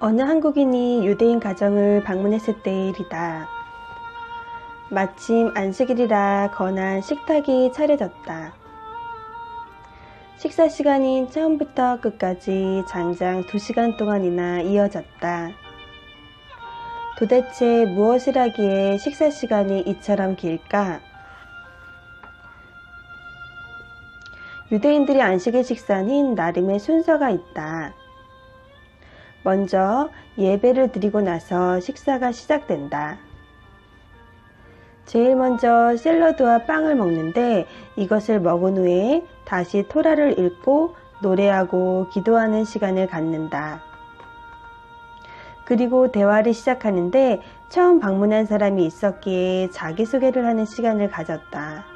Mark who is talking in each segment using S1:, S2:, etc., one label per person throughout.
S1: 어느 한국인이 유대인 가정을 방문했을 때의 일이다. 마침 안식일이라 건한 식탁이 차려졌다. 식사 시간이 처음부터 끝까지 장장 2시간 동안이나 이어졌다. 도대체 무엇을 하기에 식사 시간이 이처럼 길까? 유대인들의 안식일 식사는 나름의 순서가 있다. 먼저 예배를 드리고 나서 식사가 시작된다. 제일 먼저 샐러드와 빵을 먹는데 이것을 먹은 후에 다시 토라를 읽고 노래하고 기도하는 시간을 갖는다. 그리고 대화를 시작하는데 처음 방문한 사람이 있었기에 자기소개를 하는 시간을 가졌다.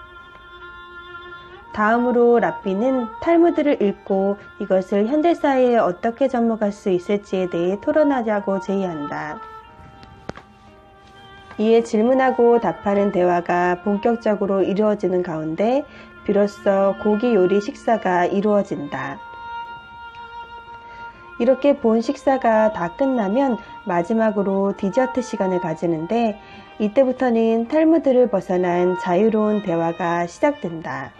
S1: 다음으로 랍비는 탈무드를 읽고 이것을 현대사회에 어떻게 접목할 수 있을지에 대해 토론하자고 제의한다. 이에 질문하고 답하는 대화가 본격적으로 이루어지는 가운데 비로소 고기 요리 식사가 이루어진다. 이렇게 본 식사가 다 끝나면 마지막으로 디저트 시간을 가지는데 이때부터는 탈무드를 벗어난 자유로운 대화가 시작된다.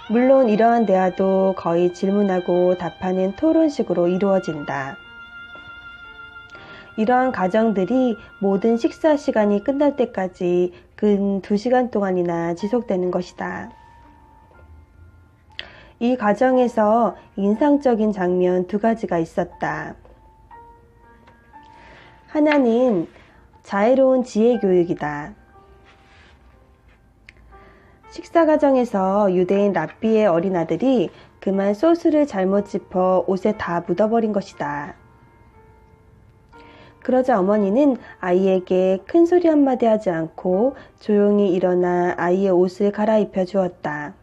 S1: 물론 이러한 대화도 거의 질문하고 답하는 토론식으로 이루어진다. 이러한 과정들이 모든 식사 시간이 끝날 때까지 근 2시간 동안이나 지속되는 것이다. 이 과정에서 인상적인 장면 2가지가 있었다. 하나는 자애로운 지혜 교육이다. 식사 과정에서 유대인 랍비의 어린 아들이 그만 소스를 잘못 짚어 옷에 다 묻어버린 것이다. 그러자 어머니는 아이에게 큰 소리 한마디 하지 않고 조용히 일어나 아이의 옷을 갈아입혀 주었다.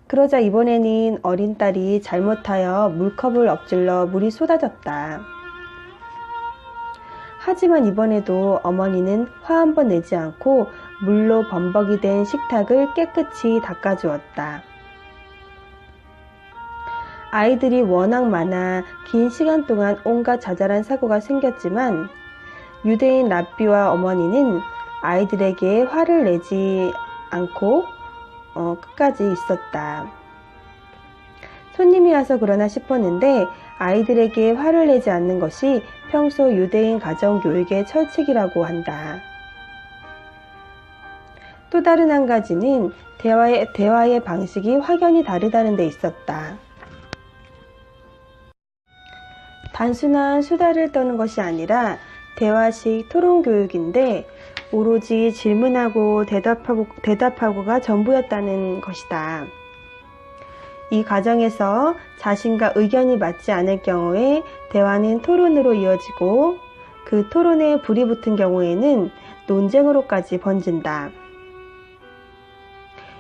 S1: 그러자 이번에는 어린 딸이 잘못하여 물컵을 엎질러 물이 쏟아졌다. 하지만 이번에도 어머니는 화 한 번 내지 않고 물로 범벅이 된 식탁을 깨끗이 닦아주었다. 아이들이 워낙 많아 긴 시간 동안 온갖 자잘한 사고가 생겼지만 유대인 랍비와 어머니는 아이들에게 화를 내지 않고 끝까지 있었다. 손님이 와서 그러나 싶었는데 아이들에게 화를 내지 않는 것이 평소 유대인 가정 교육의 철칙이라고 한다. 또 다른 한 가지는 대화의 방식이 확연히 다르다는 데 있었다. 단순한 수다를 떠는 것이 아니라 대화식 토론 교육인데 오로지 질문하고 대답하고가 전부였다는 것이다. 이 과정에서 자신과 의견이 맞지 않을 경우에 대화는 토론으로 이어지고 그 토론에 불이 붙은 경우에는 논쟁으로까지 번진다.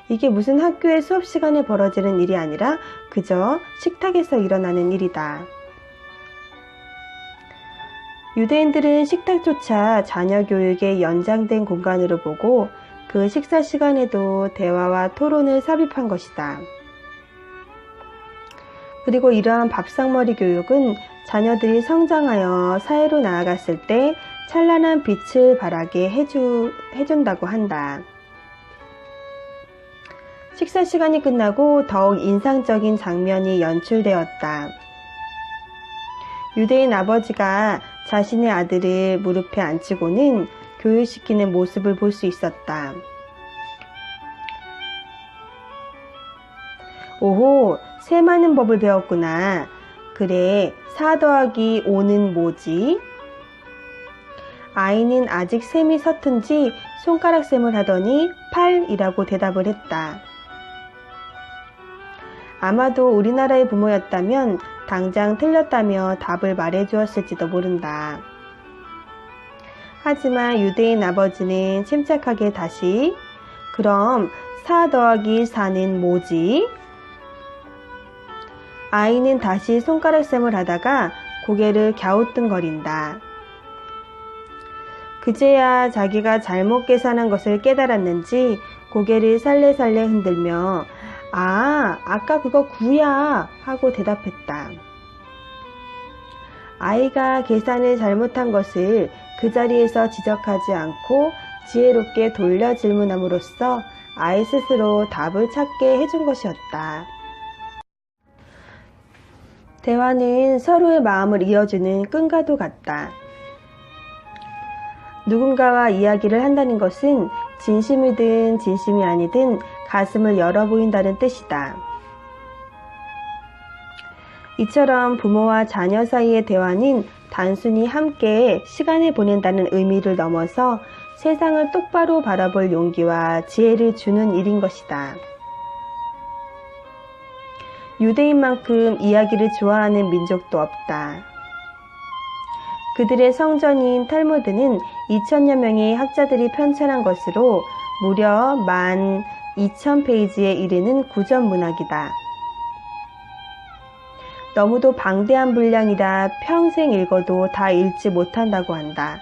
S1: 이게 무슨 학교의 수업 시간에 벌어지는 일이 아니라 그저 식탁에서 일어나는 일이다. 유대인들은 식탁조차 자녀 교육의 연장된 공간으로 보고 그 식사 시간에도 대화와 토론을 삽입한 것이다. 그리고 이러한 밥상머리 교육은 자녀들이 성장하여 사회로 나아갔을 때 찬란한 빛을 발하게 해준다고 한다. 식사 시간이 끝나고 더욱 인상적인 장면이 연출되었다. 유대인 아버지가 자신의 아들을 무릎에 앉히고는 교육시키는 모습을 볼 수 있었다. 오호, 세 많은 법을 배웠구나. 그래, 4 더하기 5는 뭐지? 아이는 아직 셈이 서툰지 손가락 셈을 하더니 8이라고 대답을 했다. 아마도 우리나라의 부모였다면 당장 틀렸다며 답을 말해주었을지도 모른다. 하지만 유대인 아버지는 침착하게 다시 그럼 4 더하기 4는 뭐지? 아이는 다시 손가락 셈을 하다가 고개를 갸우뚱거린다. 그제야 자기가 잘못 계산한 것을 깨달았는지 고개를 살래살래 흔들며 아까 그거 9야 하고 대답했다. 아이가 계산을 잘못한 것을 그 자리에서 지적하지 않고 지혜롭게 돌려 질문함으로써 아이 스스로 답을 찾게 해준 것이었다. 대화는 서로의 마음을 이어주는 끈과도 같다. 누군가와 이야기를 한다는 것은 진심이든 진심이 아니든 가슴을 열어 보인다는 뜻이다. 이처럼 부모와 자녀 사이의 대화는 단순히 함께 시간을 보낸다는 의미를 넘어서 세상을 똑바로 바라볼 용기와 지혜를 주는 일인 것이다. 유대인만큼 이야기를 좋아하는 민족도 없다. 그들의 성전인 탈무드는 2000여 명의 학자들이 편찬한 것으로 무려 12,000페이지에 이르는 구전 문학이다. 너무도 방대한 분량이라 평생 읽어도 다 읽지 못한다고 한다.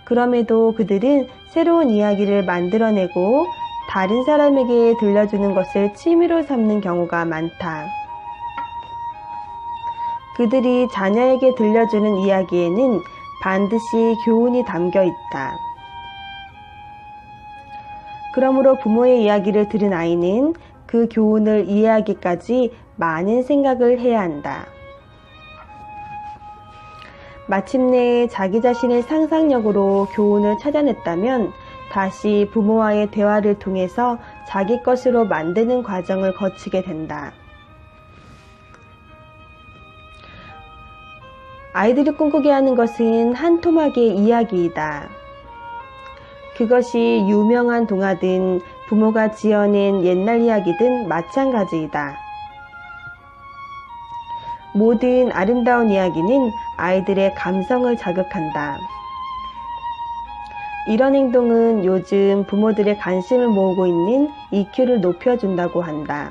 S1: 그럼에도 그들은 새로운 이야기를 만들어내고 다른 사람에게 들려주는 것을 취미로 삼는 경우가 많다. 그들이 자녀에게 들려주는 이야기에는 반드시 교훈이 담겨 있다. 그러므로 부모의 이야기를 들은 아이는 그 교훈을 이해하기까지 많은 생각을 해야 한다. 마침내 자기 자신의 상상력으로 교훈을 찾아냈다면 다시 부모와의 대화를 통해서 자기 것으로 만드는 과정을 거치게 된다. 아이들을 꿈꾸게 하는 것은 한 토막의 이야기이다. 그것이 유명한 동화든 부모가 지어낸 옛날 이야기든 마찬가지이다. 모든 아름다운 이야기는 아이들의 감성을 자극한다. 이런 행동은 요즘 부모들의 관심을 모으고 있는 EQ를 높여준다고 한다.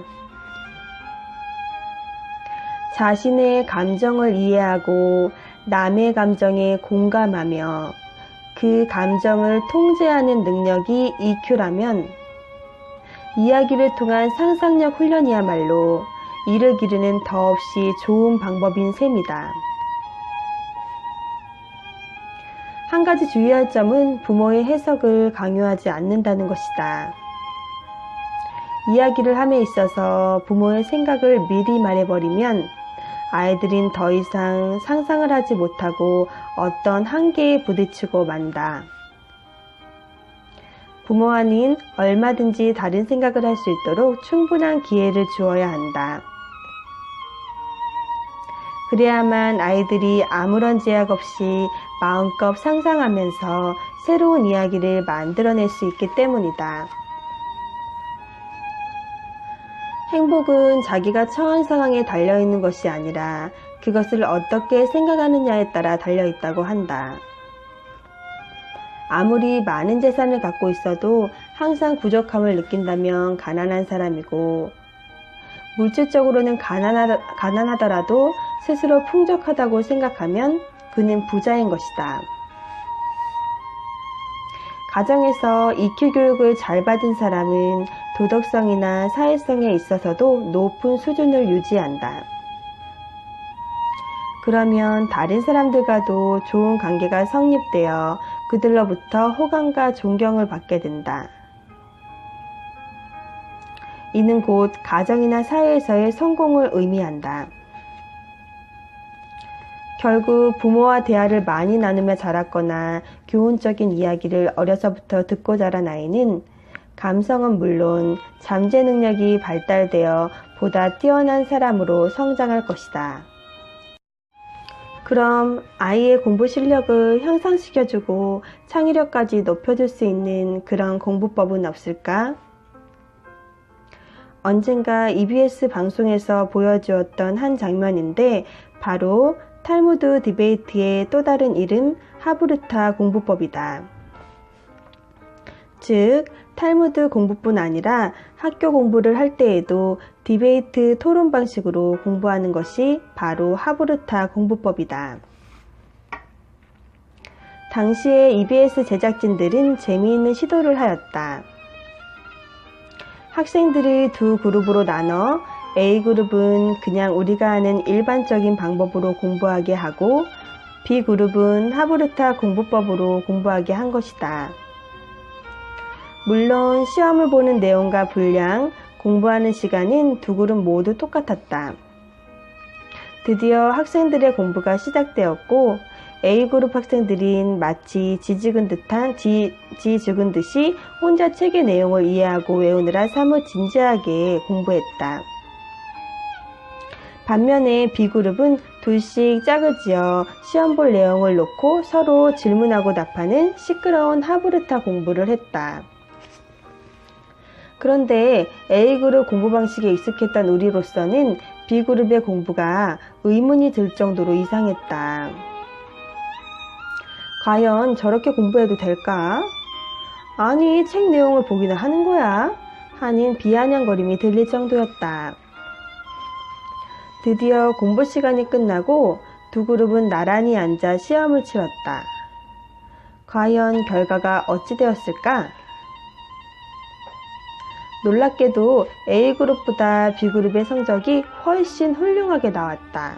S1: 자신의 감정을 이해하고 남의 감정에 공감하며 그 감정을 통제하는 능력이 EQ라면 이야기를 통한 상상력 훈련이야말로 이를 기르는 더없이 좋은 방법인 셈이다. 한 가지 주의할 점은 부모의 해석을 강요하지 않는다는 것이다. 이야기를 함에 있어서 부모의 생각을 미리 말해버리면 아이들은 더 이상 상상을 하지 못하고 어떤 한계에 부딪히고 만다. 부모와는 얼마든지 다른 생각을 할 수 있도록 충분한 기회를 주어야 한다. 그래야만 아이들이 아무런 제약 없이 마음껏 상상하면서 새로운 이야기를 만들어낼 수 있기 때문이다. 행복은 자기가 처한 상황에 달려있는 것이 아니라 그것을 어떻게 생각하느냐에 따라 달려있다고 한다. 아무리 많은 재산을 갖고 있어도 항상 부족함을 느낀다면 가난한 사람이고, 물질적으로는 가난하더라도 스스로 풍족하다고 생각하면 그는 부자인 것이다. 가정에서 EQ 교육을 잘 받은 사람은 도덕성이나 사회성에 있어서도 높은 수준을 유지한다. 그러면 다른 사람들과도 좋은 관계가 성립되어 그들로부터 호감과 존경을 받게 된다. 이는 곧 가정이나 사회에서의 성공을 의미한다. 결국 부모와 대화를 많이 나누며 자랐거나 교훈적인 이야기를 어려서부터 듣고 자란 아이는 감성은 물론 잠재 능력이 발달되어 보다 뛰어난 사람으로 성장할 것이다. 그럼 아이의 공부 실력을 향상시켜주고 창의력까지 높여줄 수 있는 그런 공부법은 없을까? 언젠가 EBS 방송에서 보여주었던 한 장면인데 바로 탈무드 디베이트의 또 다른 이름 하브르타 공부법이다. 즉, 탈무드 공부뿐 아니라 학교 공부를 할 때에도 디베이트 토론 방식으로 공부하는 것이 바로 하브르타 공부법이다. 당시에 EBS 제작진들은 재미있는 시도를 하였다. 학생들을 두 그룹으로 나눠 A그룹은 그냥 우리가 아는 일반적인 방법으로 공부하게 하고 B그룹은 하브르타 공부법으로 공부하게 한 것이다. 물론 시험을 보는 내용과 분량, 공부하는 시간은 두 그룹 모두 똑같았다. 드디어 학생들의 공부가 시작되었고 A그룹 학생들은 마치 지 죽은 듯이 혼자 책의 내용을 이해하고 외우느라 사뭇 진지하게 공부했다. 반면에 B그룹은 둘씩 짝을 지어 시험 볼 내용을 놓고 서로 질문하고 답하는 시끄러운 하브르타 공부를 했다. 그런데 A그룹 공부 방식에 익숙했던 우리로서는 B그룹의 공부가 의문이 들 정도로 이상했다. 과연 저렇게 공부해도 될까? 아니, 책 내용을 보기나 하는 거야? 하는 비아냥거림이 들릴 정도였다. 드디어 공부 시간이 끝나고 두 그룹은 나란히 앉아 시험을 치렀다. 과연 결과가 어찌 되었을까? 놀랍게도 A그룹보다 B그룹의 성적이 훨씬 훌륭하게 나왔다.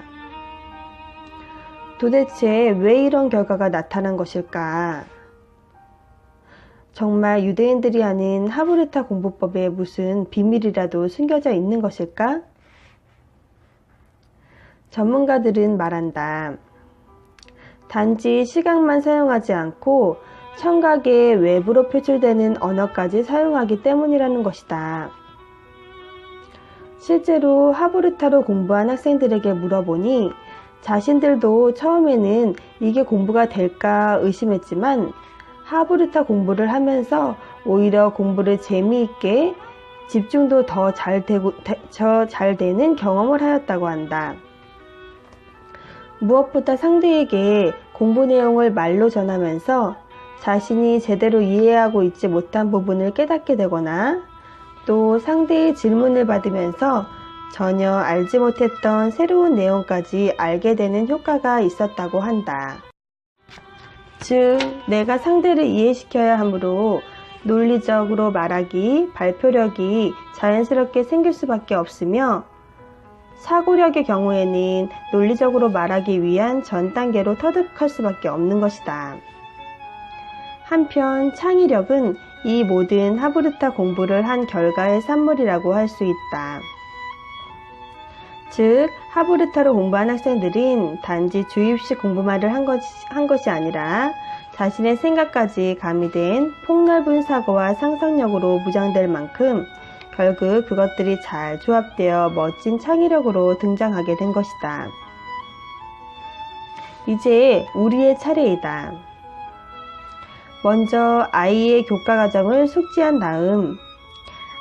S1: 도대체 왜 이런 결과가 나타난 것일까? 정말 유대인들이 아는 하브르타 공부법에 무슨 비밀이라도 숨겨져 있는 것일까? 전문가들은 말한다. 단지 시각만 사용하지 않고 청각의 외부로 표출되는 언어까지 사용하기 때문이라는 것이다. 실제로 하브르타로 공부한 학생들에게 물어보니 자신들도 처음에는 이게 공부가 될까 의심했지만 하브르타 공부를 하면서 오히려 공부를 재미있게 집중도 더 잘 되는 경험을 하였다고 한다. 무엇보다 상대에게 공부 내용을 말로 전하면서 자신이 제대로 이해하고 있지 못한 부분을 깨닫게 되거나 또 상대의 질문을 받으면서 전혀 알지 못했던 새로운 내용까지 알게 되는 효과가 있었다고 한다. 즉, 내가 상대를 이해시켜야 하므로 논리적으로 말하기, 발표력이 자연스럽게 생길 수밖에 없으며 사고력의 경우에는 논리적으로 말하기 위한 전 단계로 터득할 수밖에 없는 것이다. 한편 창의력은 이 모든 하브르타 공부를 한 결과의 산물이라고 할 수 있다. 즉, 하브르타로 공부한 학생들은 단지 주입식 공부만을 한 것이 아니라 자신의 생각까지 가미된 폭넓은 사고와 상상력으로 무장될 만큼 결국 그것들이 잘 조합되어 멋진 창의력으로 등장하게 된 것이다. 이제 우리의 차례이다. 먼저 아이의 교과 과정을 숙지한 다음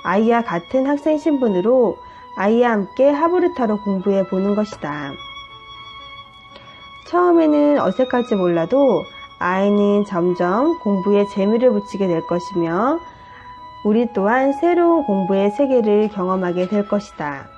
S1: 아이와 같은 학생 신분으로 아이와 함께 하브르타로 공부해 보는 것이다. 처음에는 어색할지 몰라도 아이는 점점 공부에 재미를 붙이게 될 것이며 우리 또한 새로운 공부의 세계를 경험하게 될 것이다.